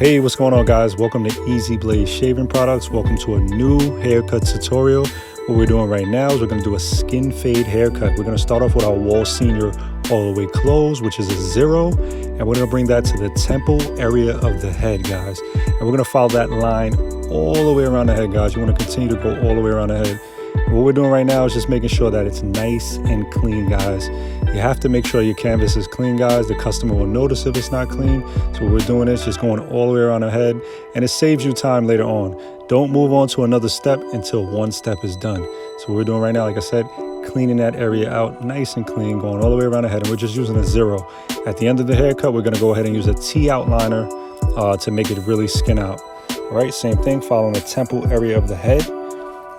Hey, what's going on, guys? Welcome to Easy Blaze Shaving Products. Welcome to a new haircut tutorial. What we're doing right now is we're going to do a skin fade haircut. We're going to start off with our wall senior all the way closed, which is a 0, and we're going to bring that to the temple area of the head, guys. And we're going to follow that line all the way around the head, guys. You want to continue to go all the way around the head. And what we're doing right now is just making sure that it's nice and clean, guys. You have to make sure your canvas is clean, guys. The customer will notice if it's not clean. So what we're doing is just going all the way around the head, and it saves you time later on. Don't move on to another step until one step is done. So what we're doing right now, like I said, cleaning that area out nice and clean, going all the way around the head, and we're just using a 0. At the end of the haircut, we're going to go ahead and use a T outliner to make it really skin out. All right, same thing, following the temple area of the head,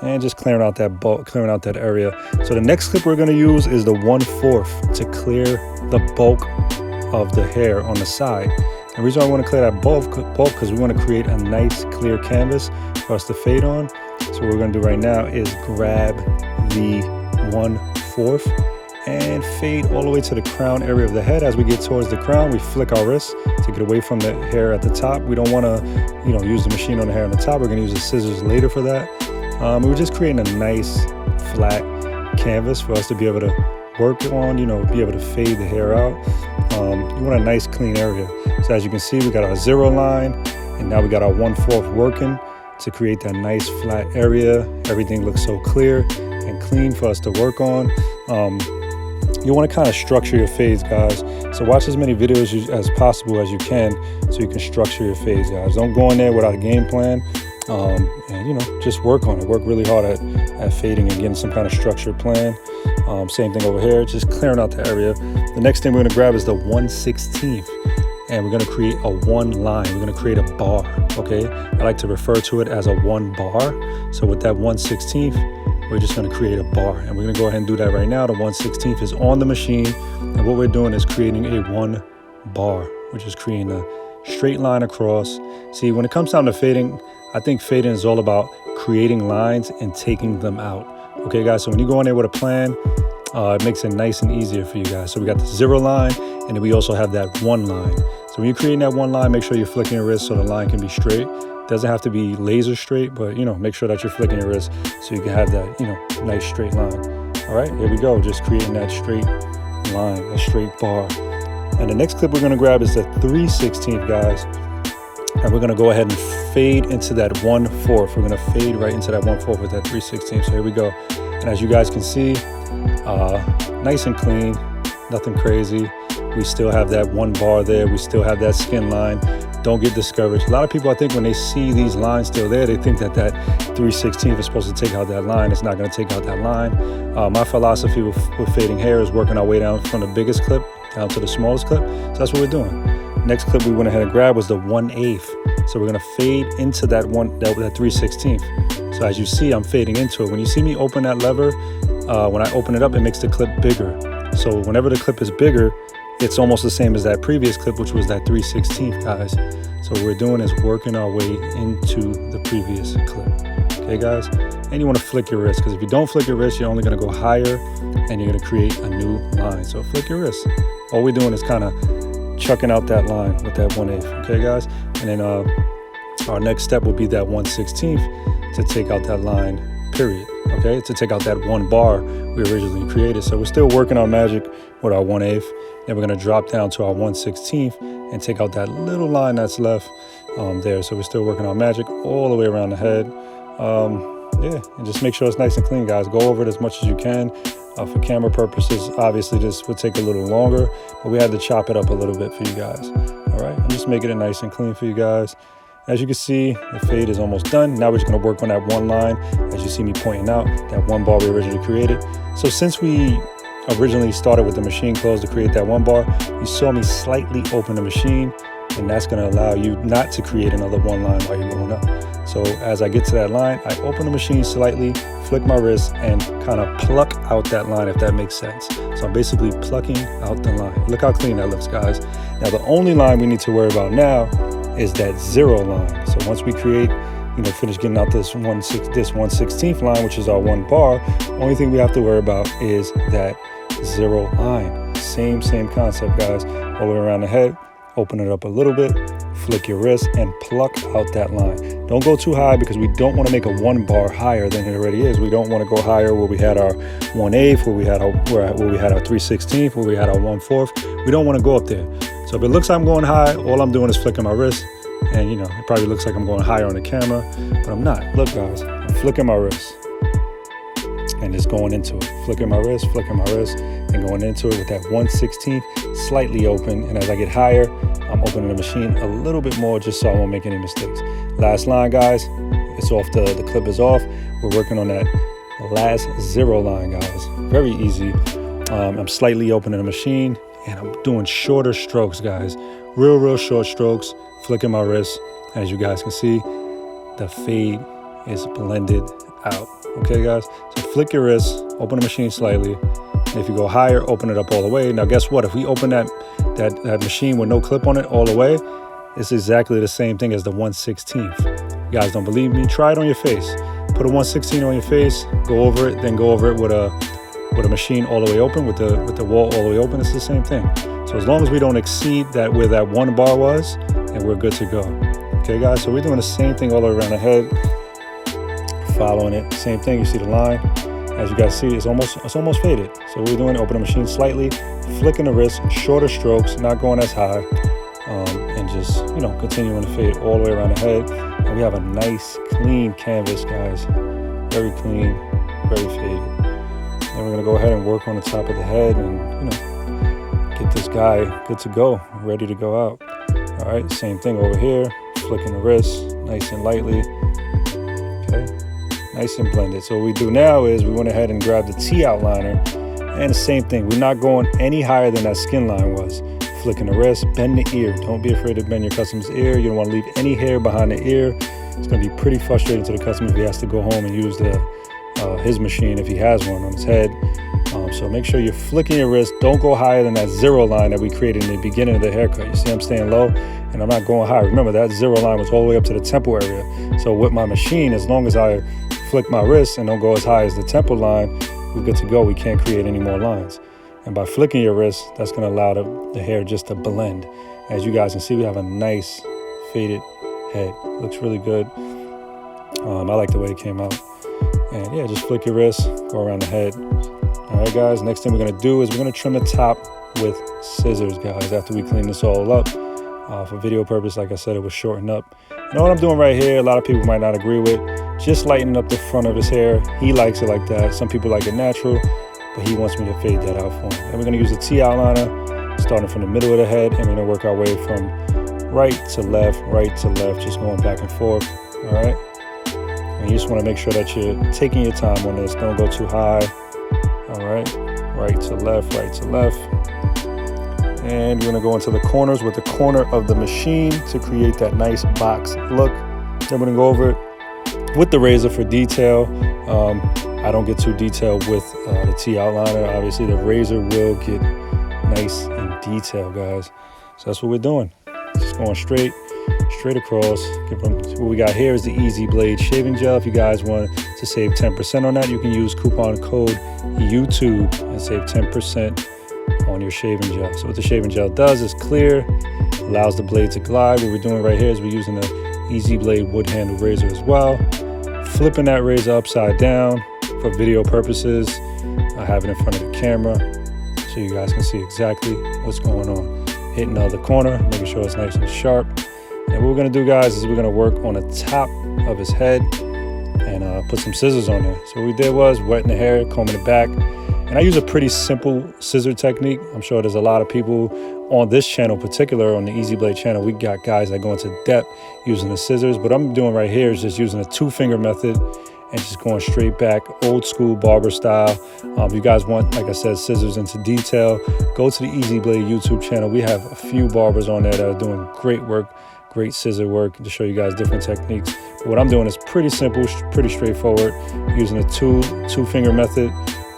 and just clearing out that bulk, clearing out that area. So the next clip we're going to use is the 1/4 to clear the bulk of the hair on the side. The reason I want to clear that bulk because we want to create a nice clear canvas for us to fade on. So what we're going to do right now is grab the 1/4 and fade all the way to the crown area of the head. As we get towards the crown, we flick our wrist to get away from the hair at the top. We don't want to, use the machine on the hair on the top. We're going to use the scissors later for that. We're just creating a nice flat canvas for us to be able to work on, be able to fade the hair out. You want a nice clean area. So as you can see, we got our 0 line, and now we got our 1/4 working to create that nice flat area. Everything looks so clear and clean for us to work on. You want to kind of structure your fades, guys. So watch as many videos as possible as you can so you can structure your fades, guys. Don't go in there without a game plan. And just work on it. Work really hard at fading and getting some kind of structured plan. Same thing over here, just clearing out the area. The next thing we're going to grab is the 1/16, and we're going to create a 1 line. We're going to create a bar. Okay, I like to refer to it as a 1 bar. So with that 1/16, we're just going to create a bar, and we're going to go ahead and do that right now. The 1/16 is on the machine, and what we're doing is creating a 1 bar. We're just creating a straight line across. See, when it comes down to fading, I think fading is all about creating lines and taking them out. Okay, guys, so when you go in there with a plan, it makes it nice and easier for you guys. So we got the 0 line, and then we also have that 1 line. So when you're creating that 1 line, make sure you're flicking your wrist so the line can be straight. Doesn't have to be laser straight, but make sure that you're flicking your wrist so you can have that, nice straight line. All right, here we go, just creating that straight line, a straight bar. And the next clip we're gonna grab is the 3/16, guys. And we're gonna go ahead and fade into that 1/4. We're gonna fade right into that 1/4 with that 3/16. So here we go. And as you guys can see, nice and clean, nothing crazy. We still have that 1 bar there. We still have that skin line. Don't get discouraged. A lot of people, I think, when they see these lines still there, they think that 3/16 is supposed to take out that line. It's not gonna take out that line. My philosophy with fading hair is working our way down from the biggest clip down to the smallest clip. So that's what we're doing. Next clip we went ahead and grabbed was the 1/8. So we're gonna fade into that 3/16. So as you see, I'm fading into it. When you see me open that lever, when I open it up, it makes the clip bigger. So whenever the clip is bigger, it's almost the same as that previous clip, which was that 3/16, guys. So what we're doing is working our way into the previous clip. Okay, guys? And you wanna flick your wrist, because if you don't flick your wrist, you're only gonna go higher and you're gonna create a new line. So flick your wrist. All we're doing is kind of chucking out that line with that 1/8, okay, guys? And then our next step will be that 1/16 to take out that line, period, okay? To take out that 1 bar we originally created. So we're still working our magic with our 1/8. Then we're gonna drop down to our 1/16 and take out that little line that's left there. So we're still working our magic all the way around the head. And just make sure it's nice and clean, guys. Go over it as much as you can. For camera purposes, obviously this would take a little longer, but we had to chop it up a little bit for you guys. All right, I'm just making it nice and clean for you guys. As you can see, the fade is almost done. Now we're just gonna work on that 1 line, as you see me pointing out, that 1 bar we originally created. So since we originally started with the machine closed to create that 1 bar, you saw me slightly open the machine, and that's gonna allow you not to create another 1 line while you're going up. So as I get to that line, I open the machine slightly, flick my wrist, and kind of pluck out that line, if that makes sense. So I'm basically plucking out the line. Look how clean that looks, guys. Now the only line we need to worry about now is that 0 line. So once we create, finish getting out this 1/16 line, which is our 1 bar, only thing we have to worry about is that 0 line. Same concept, guys. All the way around the head, open it up a little bit, flick your wrist, and pluck out that line. Don't go too high because we don't want to make a 1 bar higher than it already is. We don't want to go higher where we had our 1/8, where we had our 3/16, where we had our 1/4. We don't want to go up there. So if it looks like I'm going high, all I'm doing is flicking my wrist. And you know, it probably looks like I'm going higher on the camera, but I'm not. Look guys, I'm flicking my wrist and just going into it. Flicking my wrist, and going into it with that 1/16 slightly open. And as I get higher, I'm opening the machine a little bit more just so I won't make any mistakes. Last line guys, it's off, the clip is off. We're working on that last 0 line guys. Very easy. I'm slightly opening the machine and I'm doing shorter strokes guys. Real short strokes, flicking my wrist. As you guys can see, the fade is blended out. Okay guys, so flick your wrist, open the machine slightly, and if you go higher, open it up all the way. Now guess what, if we open that machine with no clip on it all the way, it's exactly the same thing as the 1/16. You guys don't believe me? Try it on your face. Put a 1/16 on your face, go over it, then go over it with a machine all the way open, with the wall all the way open. It's the same thing. So as long as we don't exceed that where that 1 bar was, and we're good to go. Okay guys, so we're doing the same thing all the way around the head. Following it, same thing. You see the line, as you guys see, it's almost faded. So we're doing, open the machine slightly, flicking the wrist, shorter strokes, not going as high, and just, you know, continuing to fade all the way around the head. And we have a nice clean canvas guys, very clean, very faded. Then we're gonna go ahead and work on the top of the head and, you know, get this guy good to go, ready to go out. All right, same thing over here, flicking the wrist, nice and lightly. Okay. Nice and blended. So what we do now is we went ahead and grabbed the T outliner, and the same thing. We're not going any higher than that skin line was. Flicking the wrist, bend the ear. Don't be afraid to bend your customer's ear. You don't want to leave any hair behind the ear. It's going to be pretty frustrating to the customer if he has to go home and use his machine if he has one on his head. So make sure you're flicking your wrist. Don't go higher than that 0 line that we created in the beginning of the haircut. You see I'm staying low and I'm not going high. Remember that 0 line was all the way up to the temple area. So with my machine, as long as I flick my wrist and don't go as high as the temple line, we're good to go. We can't create any more lines. And by flicking your wrist, that's going to allow the hair just to blend. As you guys can see, we have a nice faded head. Looks really good. I like the way it came out. And yeah, just flick your wrist, go around the head. All right, guys, next thing we're going to do is we're going to trim the top with scissors, guys, after we clean this all up. For video purpose, like I said, it was shortened up. You know what I'm doing right here, a lot of people might not agree with, just lightening up the front of his hair. He likes it like that. Some people like it natural, but he wants me to fade that out for him. And we're going to use a T outliner, starting from the middle of the head, and we're going to work our way from right to left, just going back and forth. All right. And you just want to make sure that you're taking your time on this. Don't go too high. All right. Right to left. And we're going to go into the corners with the corner of the machine to create that nice box look. Then we're going to go over it with the razor for detail. I don't get too detailed with the T outliner. Obviously, the razor will get nice and detailed, guys. So that's what we're doing. Just going straight across. What we got here is the Easy Blade shaving gel. If you guys want to save 10% on that, you can use coupon code YouTube and save 10% on your shaving gel. So what the shaving gel does is clear, allows the blade to glide. What we're doing right here is we're using the Easy Blade wood handle razor as well. Flipping that razor upside down for video purposes. I have it in front of the camera so you guys can see exactly what's going on. Hitting the other corner, making sure it's nice and sharp. And what we're going to do, guys, is we're going to work on the top of his head and put some scissors on there. So what we did was wetting the hair, combing it back. And I use a pretty simple scissor technique. I'm sure there's a lot of people on this channel, particular on the Easy Blade channel. We got guys that go into depth using the scissors. What I'm doing right here is just using a 2-finger method and just going straight back, old school barber style. If you guys want, like I said, scissors into detail, go to the Easy Blade YouTube channel. We have a few barbers on there that are doing great work, great scissor work to show you guys different techniques. But what I'm doing is pretty simple, pretty straightforward, using a two-finger method.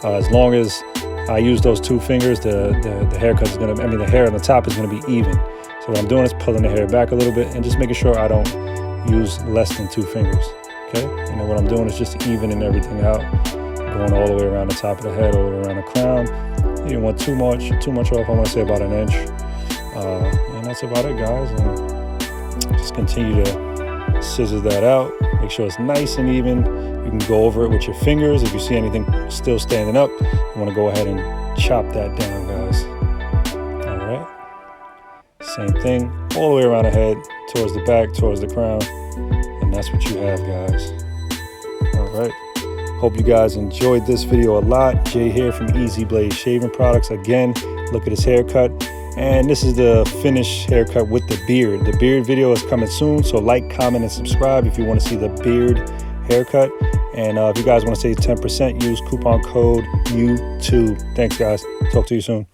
As long as I use those 2 fingers, the haircut is gonna, the hair on the top is gonna be even. So what I'm doing is pulling the hair back a little bit and just making sure I don't use less than 2 fingers, okay? And then what I'm doing is just evening everything out, going all the way around the top of the head, all the way around the crown. You don't want too much off. I wanna say about 1 inch. And that's about it, guys. And Just continue to scissor that out. Make sure it's nice and even. You can go over it with your fingers. If you see anything still standing up, you want to go ahead and chop that down, guys. All right. Same thing all the way around the head, towards the back, towards the crown. And that's what you have, guys. All right. Hope you guys enjoyed this video a lot. Jay here from Easy Blaze Shaving Products. Again, look at his haircut. And this is the finished haircut with the beard. The beard video is coming soon, so like, comment, and subscribe if you want to see the beard haircut. And if you guys want to save 10%, use coupon code YouTube. Thanks, guys. Talk to you soon.